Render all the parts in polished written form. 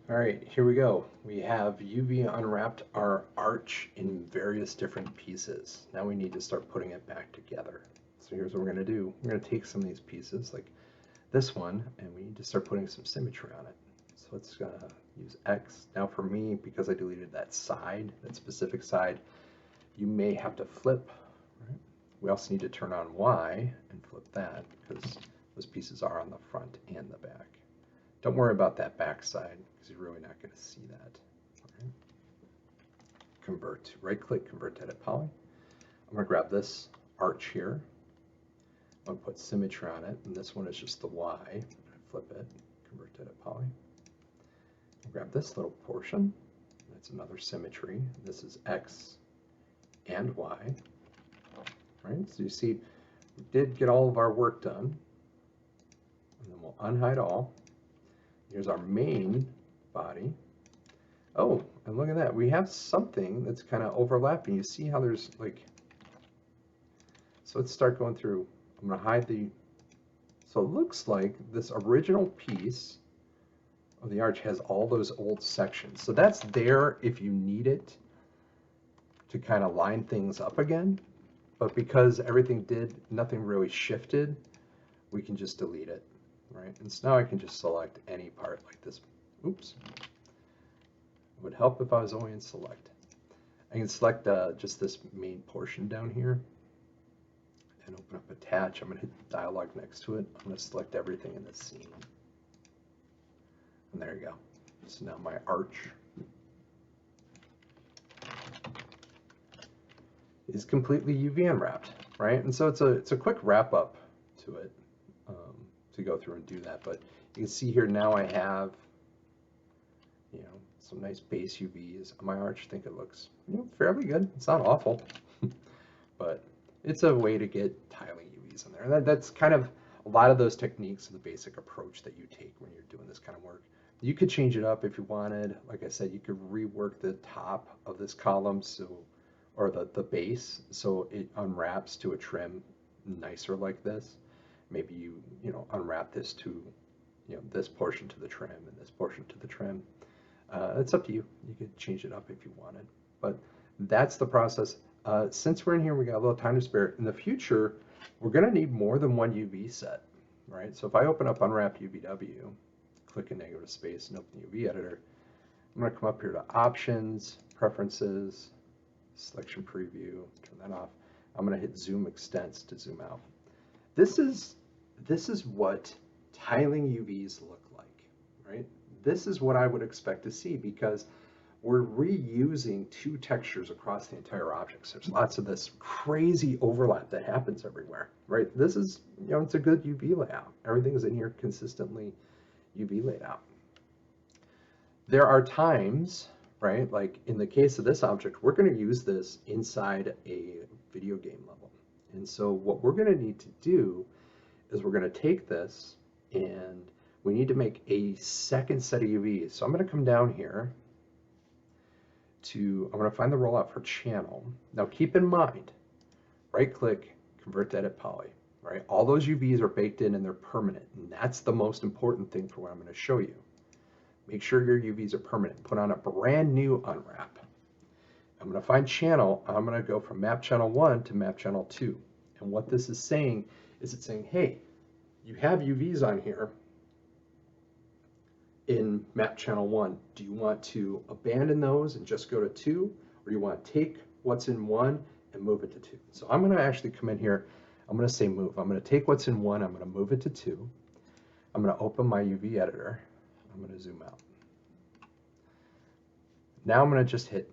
All right, here we go. We have UV unwrapped our arch in various different pieces. Now we need to start putting it back together. So here's what we're going to do. We're going to take some of these pieces, like this one, and we need to start putting some symmetry on it. So let's use X. Now for me, because I deleted that side, that specific side, you may have to flip. Right? We also need to turn on Y and flip that because those pieces are on the front and the back. Don't worry about that back side because you're really not going to see that. All right. Convert, right click, convert to edit poly. I'm going to grab this arch here. I'm going to put symmetry on it, and this one is just the Y. Flip it, convert to edit poly. I'll grab this little portion. That's another symmetry. This is X and Y. All right, so you see we did get all of our work done. And then we'll unhide all. Here's our main body. Oh, and look at that. We have something that's kind of overlapping. You see how there's like, so let's start going through. I'm going to hide the, so it looks like this original piece of the arch has all those old sections. So that's there if you need it to kind of line things up again. But because everything nothing really shifted, we can just delete it. Right, and so now I can just select any part like this. Oops. It would help if I was only in select. I can select just this main portion down here and open up attach. I'm going to hit dialog next to it. I'm going to select everything in this scene. And there you go. So now my arch is completely UV unwrapped, right? And so it's a quick wrap up to it. To go through and do that, but you can see here now I have, you know, some nice base UVs on my arch. I think it looks, you know, fairly good. It's not awful, but it's a way to get tiling UVs in there. And that's kind of a lot of those techniques are the basic approach that you take when you're doing this kind of work. You could change it up if you wanted. Like I said, you could rework the top of this column or the base so it unwraps to a trim nicer like this. Maybe you unwrap this to, this portion to the trim and this portion to the trim. It's up to you. You could change it up if you wanted. But that's the process. Since we're in here, we got a little time to spare. In the future, we're going to need more than one UV set, right? So if I open up Unwrap UVW, click in negative space and open the UV editor, I'm going to come up here to Options, Preferences, Selection Preview, turn that off. I'm going to hit Zoom Extents to zoom out. This is what tiling UVs look like, right? This is what I would expect to see because we're reusing two textures across the entire object. So there's lots of this crazy overlap that happens everywhere, right? This is, it's a good UV layout. Everything is in here consistently UV laid out. There are times, right, like in the case of this object, we're going to use this inside a video game level. And so what we're going to need to do is we're going to take this and we need to make a second set of UVs. So I'm going to come down here I'm going to find the rollout for channel. Now keep in mind, right click, convert to edit poly, right? All those UVs are baked in and they're permanent. And that's the most important thing for what I'm going to show you. Make sure your UVs are permanent. Put on a brand new unwrap. I'm going to find channel. I'm going to go from map channel 1 to map channel 2. And what this is saying is it's saying, hey, you have UVs on here in map channel 1. Do you want to abandon those and just go to 2? Or you want to take what's in 1 and move it to 2? So I'm going to actually come in here. I'm going to say move. I'm going to take what's in 1. I'm going to move it to 2. I'm going to open my UV editor. I'm going to zoom out. Now I'm going to just hit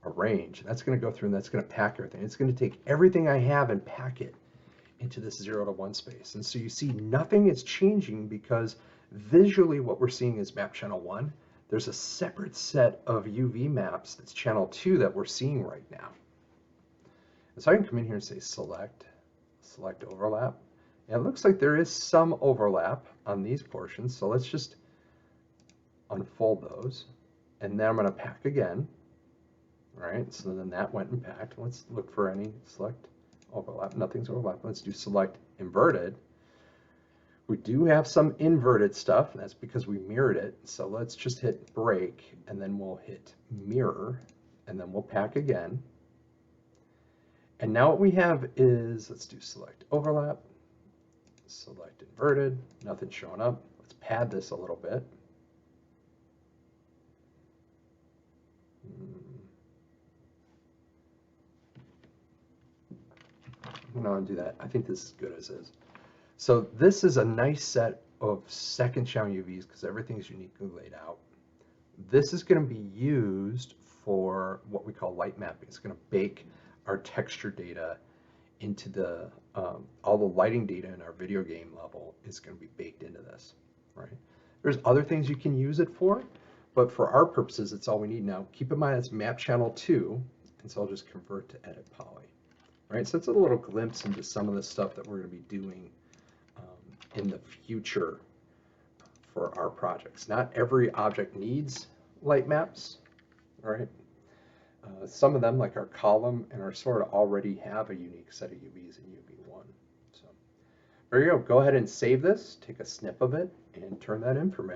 arrange. That's going to go through and that's going to pack everything. It's going to take everything I have and pack it into this 0 to 1 space. And so you see nothing is changing because visually what we're seeing is map channel 1. There's a separate set of UV maps that's channel 2 that we're seeing right now. And so I can come in here and say select overlap. And it looks like there is some overlap on these portions. So let's just unfold those. And then I'm going to pack again. All right, so then that went and packed. Let's look for any select overlap. Nothing's overlap. Let's do select inverted. We do have some inverted stuff, and that's because we mirrored it. So let's just hit break, and then we'll hit mirror, and then we'll pack again. And now what we have is, let's do select overlap, select inverted, nothing showing up. Let's pad this a little bit. I'm gonna undo that. I think this is good as is. So this is a nice set of second channel UVs because everything's uniquely laid out. This is going to be used for what we call light mapping. It's going to bake our texture data into the, all the lighting data in our video game level is going to be baked into this, right? There's other things you can use it for, but for our purposes, it's all we need now. Keep in mind it's map channel 2, and so I'll just convert to edit poly, right? So it's a little glimpse into some of the stuff that we're going to be doing in the future for our projects. Not every object needs light maps, right? Some of them, like our column and our sword, already have a unique set of UVs in UV1. So there you go. Go ahead and save this, take a snip of it, and turn that in for me.